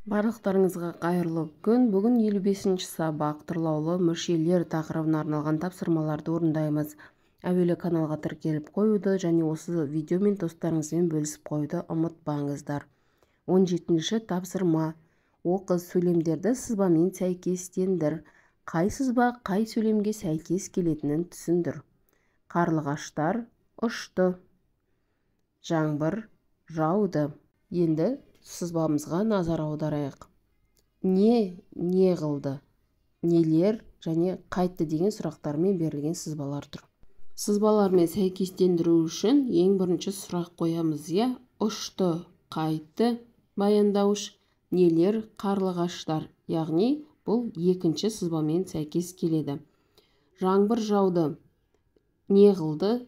Барлықтарыңызға қайырлы күн. Бүгін 55-ші сабақ тұрлаулы мүшелер тақырыбына арналған тапсырмаларды орындаймыз. Әуелі каналға тіркеліп қоюды және осы видеомен достарыңызбен бөлісіп қоюды ұмытпаңыздар. 17-ші тапсырма. Оқыс сөйлемдерді сызбамен сәйкестендір. Қай сызба қай сөйлемге сәйкес келетінін түсіндір. Қарлығаштар ұшты. Жаңбыр жауды. Енді сызбамызға назар аударайық. Не қылды? Нелер және қайтты деген сұрақтармен берілген сызбалар тұр. Сызбалармен сәйкестендіру үшін ең бірінші сұрақ қоямыз. Ұшты, қайтты, баяндауыш, нелер, қарлығаштар. Яғни бұл екінші сызбамен сәйкес келеді. Жаңбыр жауды. Не қылды?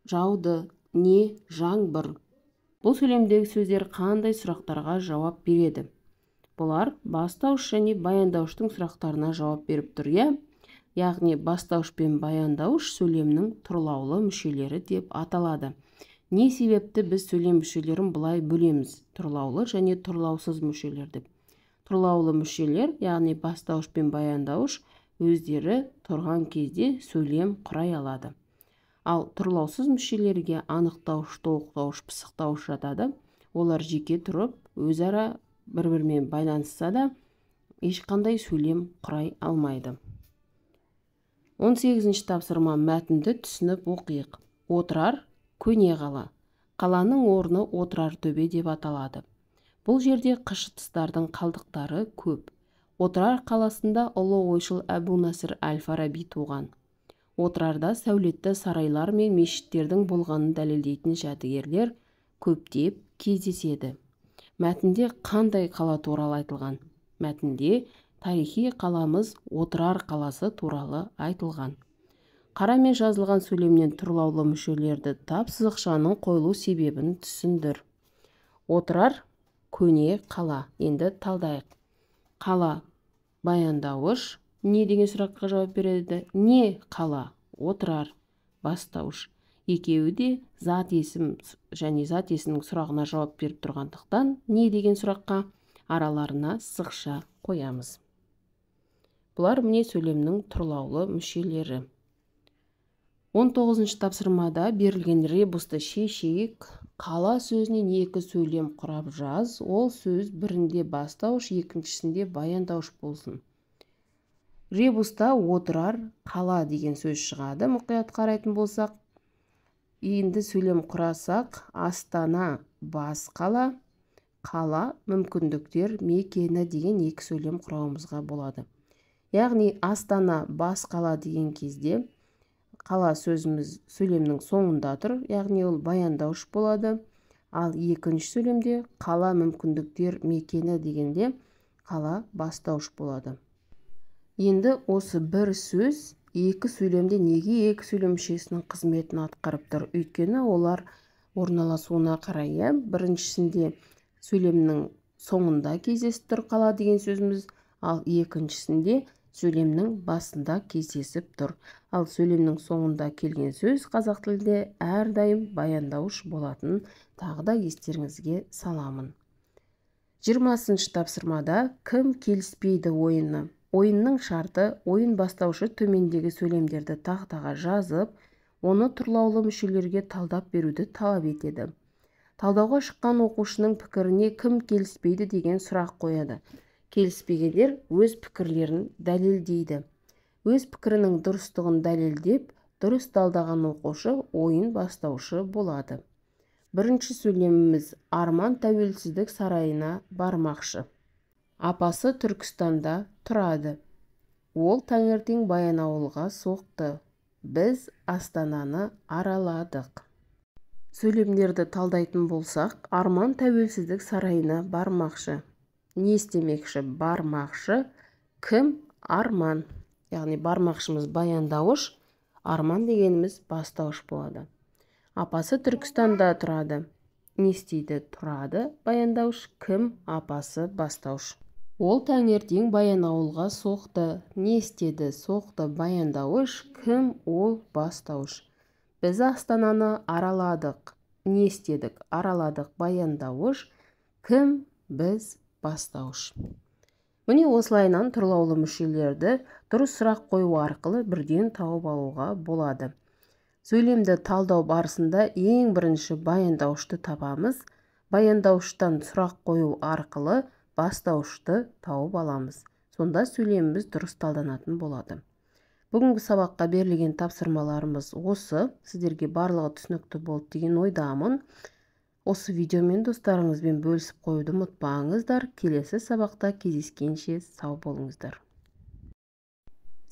Жауды. Не жаңбыр. Бұл сөйлемдегі сөздер қандай сұрақтарға жауап береді? Бұлар бастауыш және баяндауыштың сұрақтарына жауап беріп тұр. Яғни бастауыш пен баяндауыш сөйлемнің тұрлаулы мүшелері деп аталады. Не себепті біз сөйлем мүшелерін бұлай бөлеміз? Тұрлаулы және тұрлаусыз мүшелер деп. Тұрлаулы мүшелер, яғни бастауыш пен баяндауыш өздері тұрған кезде сөйлем құрай алады. Ал тұрлаусыз мүшелерге анықтауыш, толықтауыш, пысықтауыш жатады. Олар жеке тұрып, өзара бір-бірімен байланысса да, ешқандай сөйлем құрай алмайды. 18-ші тапсырма мәтінді түсініп оқиық. Отырар көне қала. Қаланың орны отырар төбе деп аталады. Бұл жерде қышытыстардың қалдықтары көп. Отырар қаласында ұлы ойшыл Әбу-Насыр әл-Фараби туған. Отырарда сәулетті сарайлар мен мешіттердің болғанын дәлелдейтін жәдігерлер көптеп кездеседі. Мәтінде қандай қала туралы айтылған? Мәтінде тарихи қаламыз Отырар қаласы туралы айтылған. Қарамен жазылған сөйлемнен тұрлаулы мүшелерді тап, сызықшаның қойылу себебін түсіндір. Отырар көне қала. Енді талдайық. Қала баяндауыш. Не деген сұраққа жауап береді? Не қала? Отырар бастауыш. Екеуі де зат есім және зат есімнің сұрағына жауап беріп тұрғандықтан не деген сұраққа араларына сызықша қоямыз. Бұлар міне сөйлемнің тұрлаулы мүшелері. 19-ші тапсырмада берілген ребусты шешейік. Қала сөзінен екі сөйлем құрап жаз. Ол сөз бірінде бастауыш, екіншісінде баяндауыш болсын. Ребуста отырар, қала деген сөз шығады. Мұқият қарайтын болсақ, енді сөйлем құрасақ, Астана бас қала, қала мүмкіндіктер мекені деген екі сөйлем құрауымызға болады. Яғни Астана бас қала деген кезде қала сөзіміз сөйлемнің соңында тұр, яғни ол баяндауыш болады. Ал екінші сөйлемде қала мүмкіндіктер мекені дегенде қала бастауыш болады. Енді осы бір сөз екі сөйлемде неге екі сөйлем мүшесінің қызметін атқарып тұр? Өйткені олар орналасуына қарай. Біріншісінде сөйлемнің соңында кездесіп тұр қала деген сөзіміз, ал екіншісінде сөйлемнің басында кездесіп тұр. Ал сөйлемнің соңында келген сөз қазақ тілінде әрдайым баяндауыш болатын тағы да естеріңізге саламын. 20-ші тапсырмада кім келіспейді ойыны? Ойынның шарты, ойын бастаушы төмендегі сөйлемдерді тақтаға жазып, оны тұрлаулы мүшелерге талдап беруді талап етеді. Талдауға шыққан оқушының пікіріне кім келіспейді деген сұрақ қояды. Келіспегендер өз пікірлерін дәлелдейді. Өз пікірінің дұрыстығын дәлелдеп, дұрыс талдаған оқушы ойын бастаушы болады. Бірінші сөйлеміміз Арман тәуелсіздік сарайына бармақшы. Апасы Түркістанда тұрады. Ол таңертең Баянауылға соқты. Біз Астананы араладық. Сөйлемдерді талдайтын болсақ, Арман тәуелсіздік сарайына бармақшы. Не істемекші? Бармақшы. Кім? Арман. Яғни бармақшымыз баяндауыш, Арман дегеніміз бастауыш болады. Апасы Түркістанда тұрады. Не істейді? Тұрады. Баяндауыш. Кім? Апасы бастауыш. Ол таңертең Баянауылға соқты. Не істеді? Соқты. Баяндауыш. Кім? Ол бастауыш. Біз Астананы араладық. Не істедік? Араладық. Баяндауыш. Кім? Біз бастауыш. Міне осылайынан тұрлаулы мүшелерді дұрыс сұрақ қою арқылы бірден тауып алуға болады. Сөйлемді талдау барысында ең бірінші баяндауышты табамыз. Баяндауыштан сұрақ қою арқылы бастауышты тауып аламыз. Сонда сөйлеміміз дұрыс талданатын болады. Бүгінгі сабаққа берілген тапсырмаларымыз осы. Сіздерге барлығы түсінікті болды деген ойдамын. Осы видеомен достарыңызбен бөлісіп қоюды ұмытпаңыздар. Келесі сабақта кездескенше сау болыңыздар.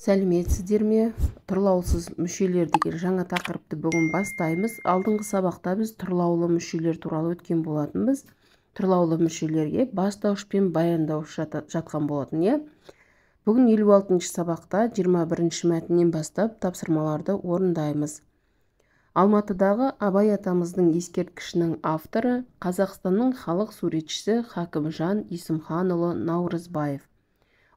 Сәлеметсіздер ме? Тұрлаусыз мүшелер деген жаңа тақырыпты бүгін бастаймыз. Алдыңғы сабақта біз тұрлаулы мүшелер туралы өткен болатынбыз. Тұрлаулы мүшелерге бастауыш пен баяндауыш жатқан болатын. Бүгін 56-шы сабақта 21-ші мәтіннен бастап тапсырмаларды орындаймыз. Алматыдағы Абай атамыздың ескерткішінің авторы Қазақстанның халық суретшісі Хакімжан Есімханұлы Наурызбаев.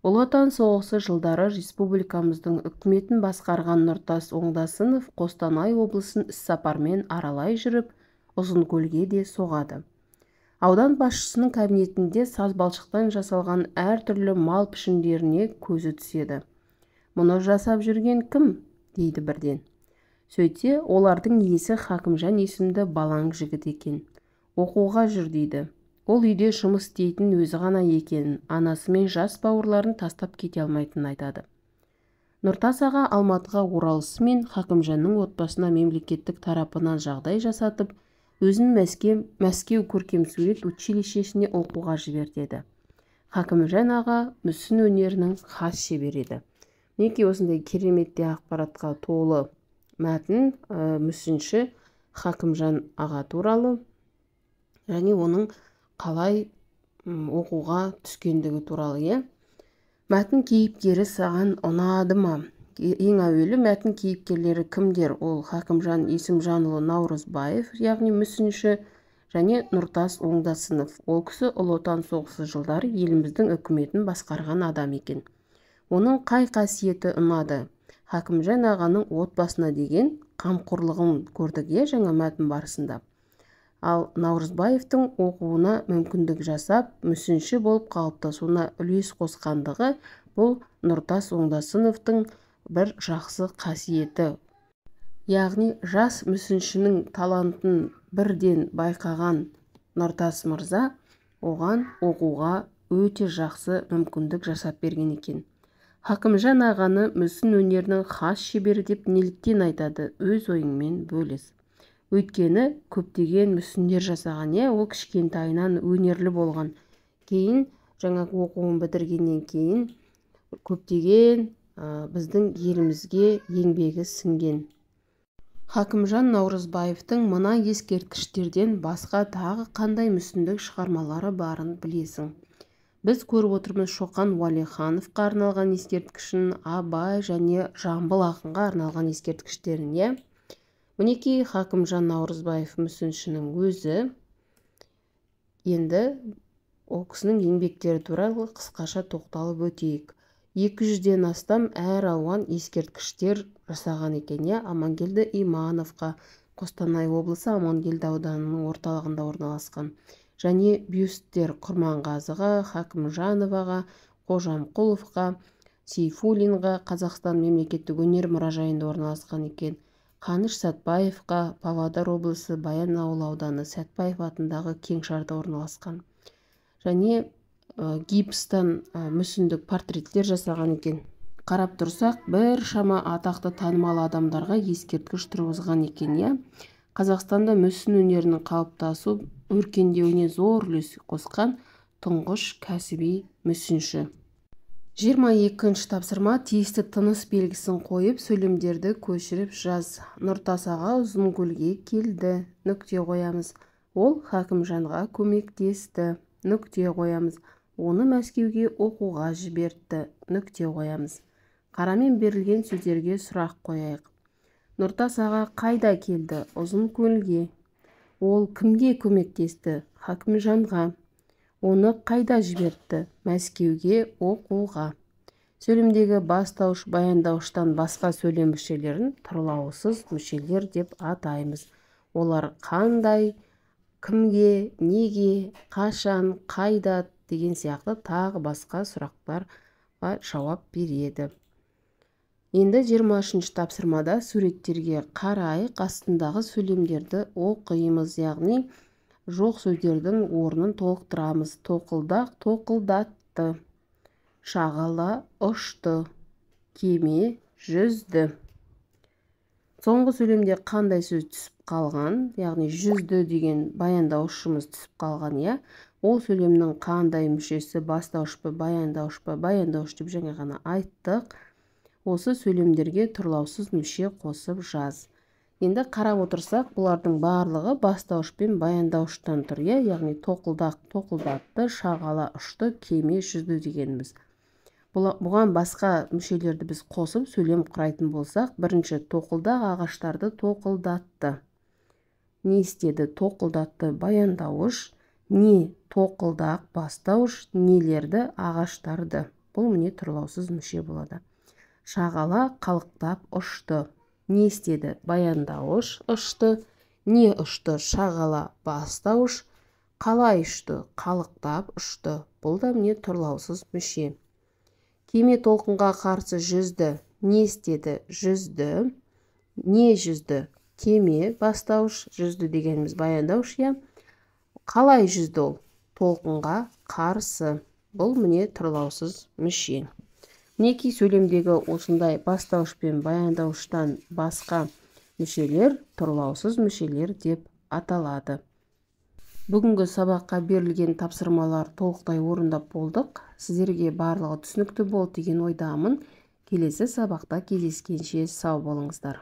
Ұлы Отан соғысы жылдары республикамыздың үкіметін басқарған Нұртас Оңдасынов Қостанай облысын іссапармен аралай жүріп, Ұзынкөлге де соғады. Аудан басшысының кабинетінде саз-балшықтан жасалған әртүрлі мал пішіндеріне көзі түседі. Мұны жасап жүрген кім? Дейді бірден. Сөйтсе, олардың иесі Хакімжан есімді балаң жігіт екен. Оқуға жүр дейді. Ол үйде жұмыс істейтін өзі ғана екенін, анасы мен жас бауырларын тастап кете алмайтынын айтады. Нұртас аға Алматыға оралысымен Хакімжанның отбасына мемлекеттік тарапынан жағдай жасатып, өзін Мәскеу көркемсурет училищесіне оқуға жібертеді. Хакімжан аға мүсін өнерінің хас шебері. Неке осындай кереметте ақпаратқа толы мәтін мүсінші Хакімжан аға туралы және оның қалай оқуға түскендігі туралы. Мәтін кейіпкері саған ұнады ма? Ең әуелі мәтін кейіпкерлері кімдер? Ол Хакімжан Есімжанұлы Наурызбаев, яғни мүсінші, және Нұртас Оңдасынов. Ол кісі Ұлы Отан соғысы жылдары еліміздің үкіметін басқарған адам екен. Оның қай қасиеті ұнады? Хакімжан ағаның отбасына деген қамқорлығын көрдік жаңа мәтін барысында. Ал Наурызбаевтың оқуына мүмкіндік жасап, мүсінші болып қалыптасуына үлес қосқандығы бұл Нұртас Оңдасыновтың бір жақсы қасиеті. Яғни жас мүсіншінің талантын бірден байқаған Нұртас мырза оған оқуға өте жақсы мүмкіндік жасап берген екен. Хакімжан ағаны мүсін өнерінің хас шебері деп неліктен айтады? Өз ойыңмен бөліс. Өйткені көптеген мүсіндер жасаған, ол кішкентайынан өнерлі болған. Кейін, жаңа оқуын бітіргеннен кейін, көптеген біздің елімізге еңбегі сіңген. Хакімжан Наурызбаевтың мына ескерткіштерден басқа тағы қандай мүсіндік шығармалары барын білесің. Біз көріп отырмыз Шоқан Уәлихановқа арналған ескерткішін, Абай және Жамбыл ақынға арналған ескерткіштерін. Мінекей Хакімжан Наурызбаев мүсіншінің өзі. Енді ол кісінің еңбектері туралы қысқаша тоқталып өтейік. 200-ден астам әр алуан ескерткіштер жасаған екен. Амангелді Имановқа, Қостанай облысы Амангелді ауданының орталығында орналасқан. Және бюсттер Құрманғазыға, Хакімжановаға, Қожамқұловқа, Сейфуллинға Қазақстан мемлекеттік өнер мұражайында орналасқан екен. Қаныш Сәтбаевқа Павлодар облысы Баянауыл ауданы Сәтбаев атындағы кеңшарда орналасқан. Және гипстан мүсіндік портреттер жасаған екен. Қарап тұрсақ, бір шама атақты танымал адамдарға ескерткіш тұрғызған екен. Қазақстанда мүсін өнерінің қалыптасу өркендеуіне зор үлес қосқан тұңғыш кәсіби мүсінші. 22-ші тапсырма: тиісті тыныс белгісін қойып, сөйлемдерді көшіріп жаз. Нұртас аға Ұзынкөлге келді. Нүкте қоямыз. Ол Хакімжанға көмектесті. Нүкте қоямыз. Оны Мәскеуге оқуға жібертті. Нүкте қоямыз. Қарамен берілген сөздерге сұрақ қояйық. Нұртас аға қайда келді? Ұзынкөлге. Ол кімге көмектесті? Хакімжанға. Оны қайда жібертті? Мәскеуге оқуға. Сөйлемдегі бастауыш, баяндауыштан басқа сөйлем мүшелерін тұрлаусыз мүшелер деп атаймыз. Олар қандай, кімге, неге, қашан, қайда, деген сияқты тағы басқа сұрақтарға жауап береді. Енді 23-ші тапсырмада суреттерге қарайық, астындағы сөйлемдерді оқимыз, яғни жоқ сөздердің орнын толықтырамыз. Тоқылдақ, тоқылдатты. Шағала, ұшты. Кеме, жүзді. Соңғы сөйлемде қандай сөз түсіп қалған, яғни жүзді деген баяндауышымыз түсіп қалған, я? Ол сөйлемнің қандай мүшесі, бастауыш па, баяндауыш па, баяндауыш деп жаңа ғана айттық. Осы сөйлемдерге тұрлаусыз мүше қосып жаз. Енді қарап отырсақ, бұлардың барлығы бастауыш пен баяндауыштан тұр, яғни тоқылдақ, тоқылдатты, шағала, ұшты, кеме, жүзді дегеніміз. Бұған басқа мүшелерді біз қосып сөйлем құрайтын болсақ, бірінші тоқылдақ ағаштарды тоқылдатты. Не істеді? Тоқылдатты баяндауыш, не тоқылдақ бастауыш, нелерді ағаштарды. Бұл міне тұрлаусыз мүше болады. Шағала қалықтап ұшты. Не істеді? Баяндауыш ұшты. Не ұшты? Шағала бастауыш. Қалай ұшты? Қалықтап ұшты. Бұл да міне тұрлаусыз мүше. Кеме толқынға қарсы жүзді. Не істеді? Жүзді. Не жүзді? Кеме бастауыш, жүзді дегеніміз баяндауыш, я? Қалай жүзді ол? Толқынға қарсы. Бұл міне тұрлаусыз мүше. Мінекей сөйлемдегі осындай бастауыш пен баяндауыштан басқа мүшелер тұрлаусыз мүшелер деп аталады. Бүгінгі сабаққа берілген тапсырмалар толықтай орындап болдық. Сіздерге барлығы түсінікті болды деген ойдамын. Келесі сабақта кездескенше сау болыңыздар.